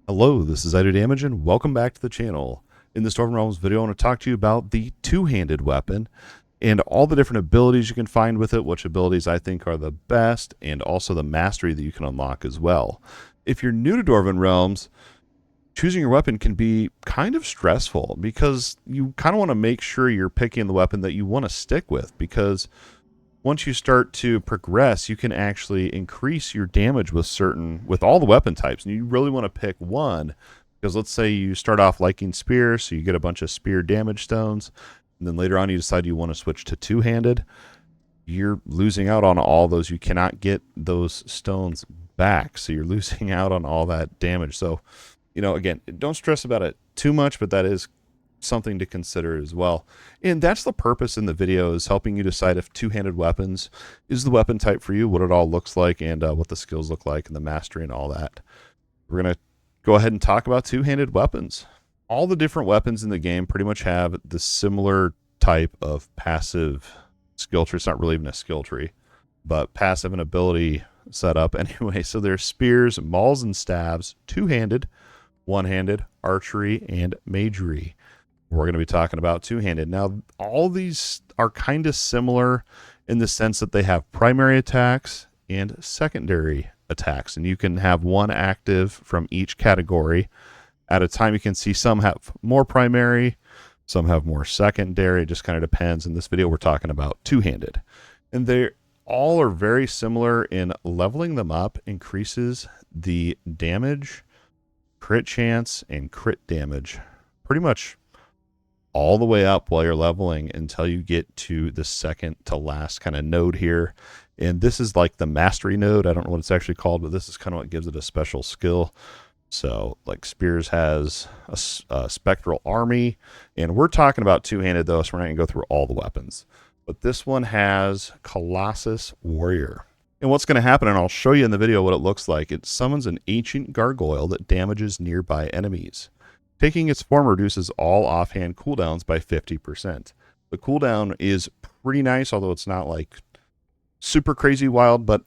Hello, this is Idodmg and welcome back to the channel. In this Dwarven Realms video, I want to talk to you about the two-handed weapon and all the different abilities you can find with it, which abilities I think are the best, and also the mastery that you can unlock as well. If you're new to Dwarven Realms, choosing your weapon can be kind of stressful because you kind of want to make sure you're picking the weapon that you want to stick with, because once you start to progress, you can actually increase your damage with all the weapon types. And you really want to pick one, because let's say you start off liking spear, so you get a bunch of spear damage stones, and then later on you decide you want to switch to two-handed. You're losing out on all those. You cannot get those stones back, so you're losing out on all that damage. So, you know, again, don't stress about it too much, but that is something to consider as well. And that's the purpose in the video, is helping you decide if two-handed weapons is the weapon type for you, what it all looks like, and what the skills look like, and the mastery and all that. We're going to go ahead and talk about two-handed weapons. All the different weapons in the game pretty much have the similar type of passive skill tree. It's not really even a skill tree, but passive and ability setup anyway. So there's spears, mauls, and staves, two-handed, one-handed, archery, and magery. We're going to be talking about two-handed. Now, all these are kind of similar in the sense that they have primary attacks and secondary attacks, and you can have one active from each category at a time. You can see some have more primary, some have more secondary. It just kind of depends. In this video, we're talking about two-handed, and they all are very similar in leveling them up increases the damage, crit chance, and crit damage pretty much all the way up while you're leveling until you get to the second to last kind of node here. And this is like the mastery node. I don't know what it's actually called, but this is kind of what gives it a special skill. So like Spears has a spectral army, and we're talking about two-handed though, so we're not going to go through all the weapons. But this one has Colossus Warrior. And what's going to happen, and I'll show you in the video what it looks like, it summons an ancient gargoyle that damages nearby enemies. Taking its form reduces all offhand cooldowns by 50%. The cooldown is pretty nice, although it's not like super crazy wild, but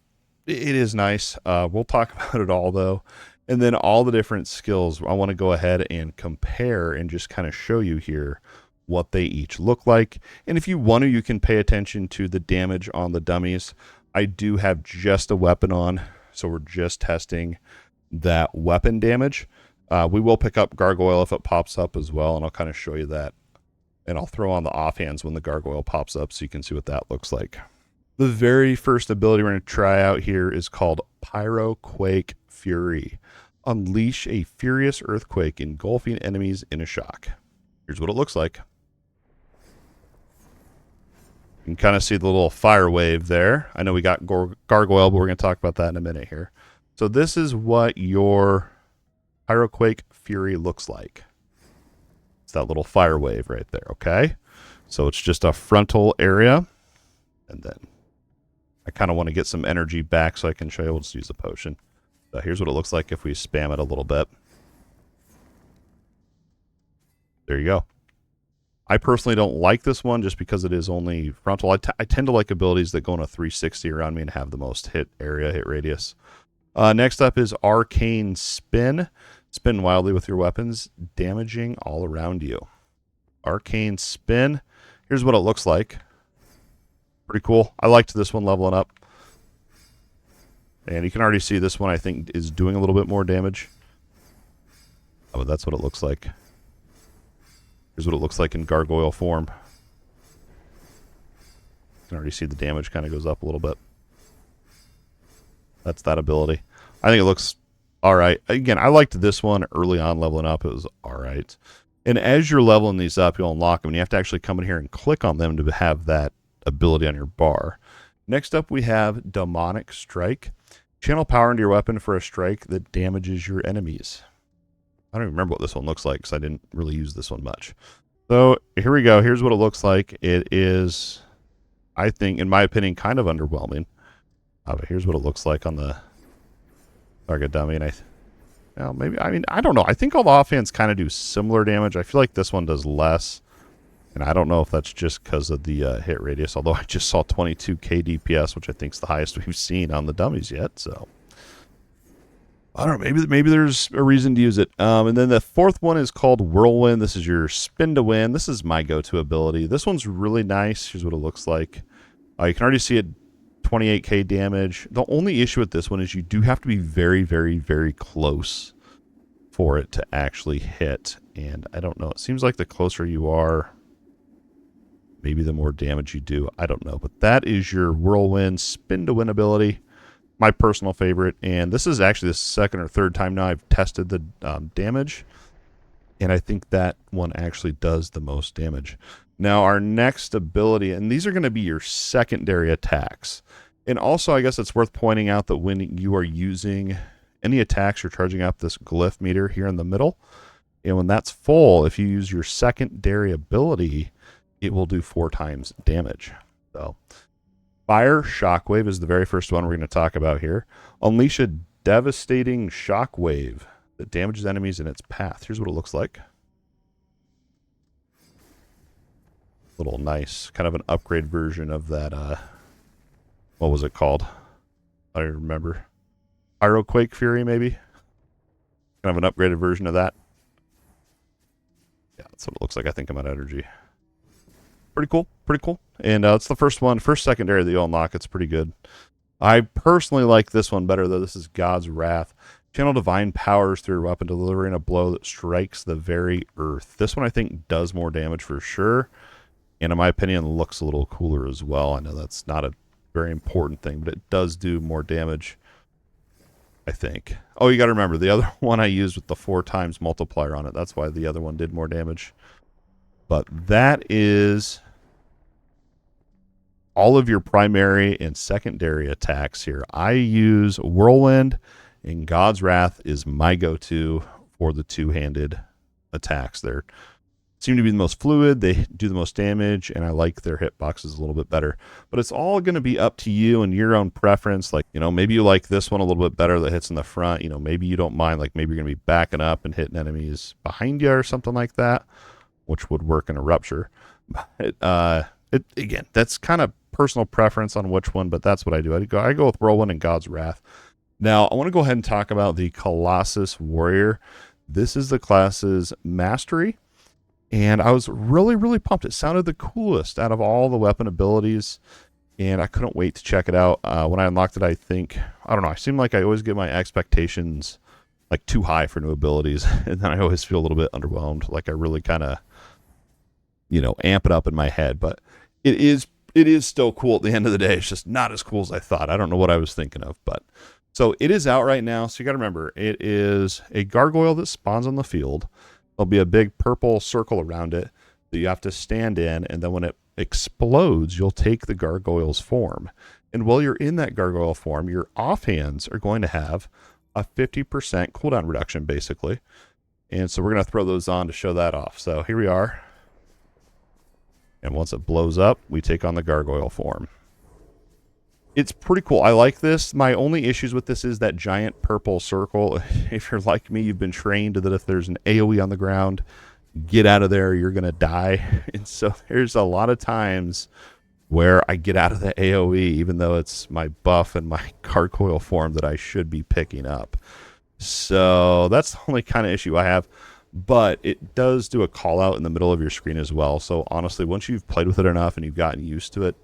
it is nice. We'll talk about it all though. And then all the different skills, I want to go ahead and compare and just kind of show you here what they each look like. And if you want to, you can pay attention to the damage on the dummies. I do have just a weapon on, so we're just testing that weapon damage. We will pick up Gargoyle if it pops up as well, and I'll kind of show you that. And I'll throw on the offhands when the Gargoyle pops up so you can see what that looks like. The very first ability we're going to try out here is called Pyroquake Fury. Unleash a furious earthquake, engulfing enemies in a shock. Here's what it looks like. You can kind of see the little fire wave there. I know we got Gargoyle, but we're going to talk about that in a minute here. So this is what your Pyroquake Fury looks like. It's that little fire wave right there, okay? So it's just a frontal area. And then I kind of want to get some energy back so I can show you. We'll just use a potion. So here's what it looks like if we spam it a little bit. There you go. I personally don't like this one just because it is only frontal. I tend to like abilities that go on a 360 around me and have the most hit area, hit radius. Next up is Arcane Spin. Spin wildly with your weapons, damaging all around you. Arcane Spin. Here's what it looks like. Pretty cool. I liked this one leveling up. And you can already see this one, I think, is doing a little bit more damage. Oh, that's what it looks like. Here's what it looks like in gargoyle form. You can already see the damage kind of goes up a little bit. That's that ability. I think it looks all right. Again, I liked this one early on leveling up. It was all right. And as you're leveling these up, you'll unlock them. And you have to actually come in here and click on them to have that ability on your bar. Next up, we have Demonic Strike. Channel power into your weapon for a strike that damages your enemies. I don't even remember what this one looks like because I didn't really use this one much. So here we go. Here's what it looks like. It is, I think, in my opinion, kind of underwhelming. But here's what it looks like on the target dummy. And I don't know. I think all the offhands kind of do similar damage. I feel like this one does less. And I don't know if that's just because of the hit radius, although I just saw 22k DPS, which I think is the highest we've seen on the dummies yet. So I don't know, maybe there's a reason to use it. And then the fourth one is called Whirlwind. This is your spin to win. This is my go-to ability. This one's really nice. Here's what it looks like. You can already see it, 28k damage. The only issue with this one is you do have to be very, very, very close for it to actually hit. And I don't know. It seems like the closer you are, maybe the more damage you do. I don't know. But that is your Whirlwind spin to win ability. My personal favorite. And this is actually the second or third time now I've tested the damage. And I think that one actually does the most damage. Now, our next ability, and these are going to be your secondary attacks. And also, I guess it's worth pointing out that when you are using any attacks, you're charging up this glyph meter here in the middle. And when that's full, if you use your secondary ability, it will do 4 times damage. So, Fire Shockwave is the very first one we're going to talk about here. Unleash a devastating shockwave that damages enemies in its path. Here's what it looks like. Little nice, kind of an upgrade version of that, what was it called? I don't remember. Pyroquake Fury, maybe? Kind of an upgraded version of that. Yeah, that's what it looks like, I think, I'm at energy. Pretty cool, pretty cool. And it's the first secondary that you'll unlock. It's pretty good. I personally like this one better, though. This is God's Wrath. Channel divine powers through your weapon, delivering a blow that strikes the very earth. This one, I think, does more damage for sure. And in my opinion, looks a little cooler as well. I know that's not a very important thing, but it does do more damage, I think. Oh, you got to remember, the other one I used with the 4 times multiplier on it. That's why the other one did more damage. But that is all of your primary and secondary attacks here. I use Whirlwind, and God's Wrath is my go-to for the two-handed attacks. They seem to be the most fluid, they do the most damage, and I like their hitboxes a little bit better. But it's all going to be up to you and your own preference. Like, you know, maybe you like this one a little bit better that hits in the front. You know, maybe you don't mind, like maybe you're going to be backing up and hitting enemies behind you or something like that, which would work in a rupture. Again, that's kind of personal preference on which one, but that's what I do. I go with Whirlwind and God's Wrath. Now, I want to go ahead and talk about the Colossus Warrior. This is the class's mastery, and I was really, really pumped. It sounded the coolest out of all the weapon abilities, and I couldn't wait to check it out. When I unlocked it, I don't know, I seem like I always get my expectations like too high for new abilities, and then I always feel a little bit underwhelmed, like I really kind of, you know, amp it up in my head. But it is still cool at the end of the day. It's just not as cool as I thought. I don't know what I was thinking of, but so it is out right now. So you got to remember, it is a gargoyle that spawns on the field. There'll be a big purple circle around it that you have to stand in, and then when it explodes, you'll take the gargoyle's form. And while you're in that gargoyle form, your offhands are going to have a 50% cooldown reduction, basically. And so we're going to throw those on to show that off. So here we are. And once it blows up, we take on the gargoyle form. It's pretty cool. I like this. My only issues with this is that giant purple circle. If you're like me, you've been trained that if there's an AoE on the ground, get out of there, you're going to die. And so there's a lot of times where I get out of the AoE, even though it's my buff and my gargoyle form that I should be picking up. So that's the only kind of issue I have. But it does do a call out in the middle of your screen as well. So honestly, once you've played with it enough and you've gotten used to it,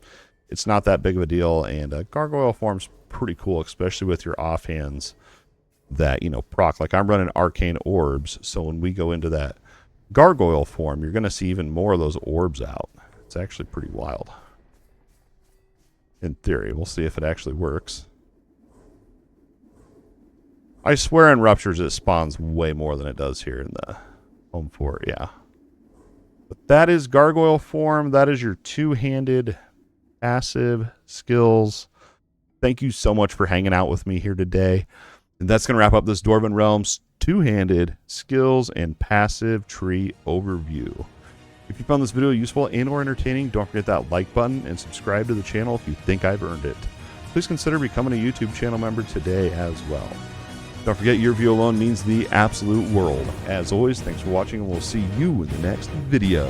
it's not that big of a deal. And gargoyle form's pretty cool, especially with your offhands that, you know, proc. Like I'm running arcane orbs, so when we go into that gargoyle form, you're going to see even more of those orbs out. It's actually pretty wild. In theory, we'll see if it actually works. I swear in ruptures it spawns way more than it does here in the home fort, yeah. But that is gargoyle form. That is your two-handed passive skills. Thank you so much for hanging out with me here today. And that's going to wrap up this Dwarven Realms two-handed skills and passive tree overview. If you found this video useful and or entertaining, don't forget that like button and subscribe to the channel if you think I've earned it. Please consider becoming a YouTube channel member today as well. Don't forget, your view alone means the absolute world. As always, thanks for watching, and we'll see you in the next video.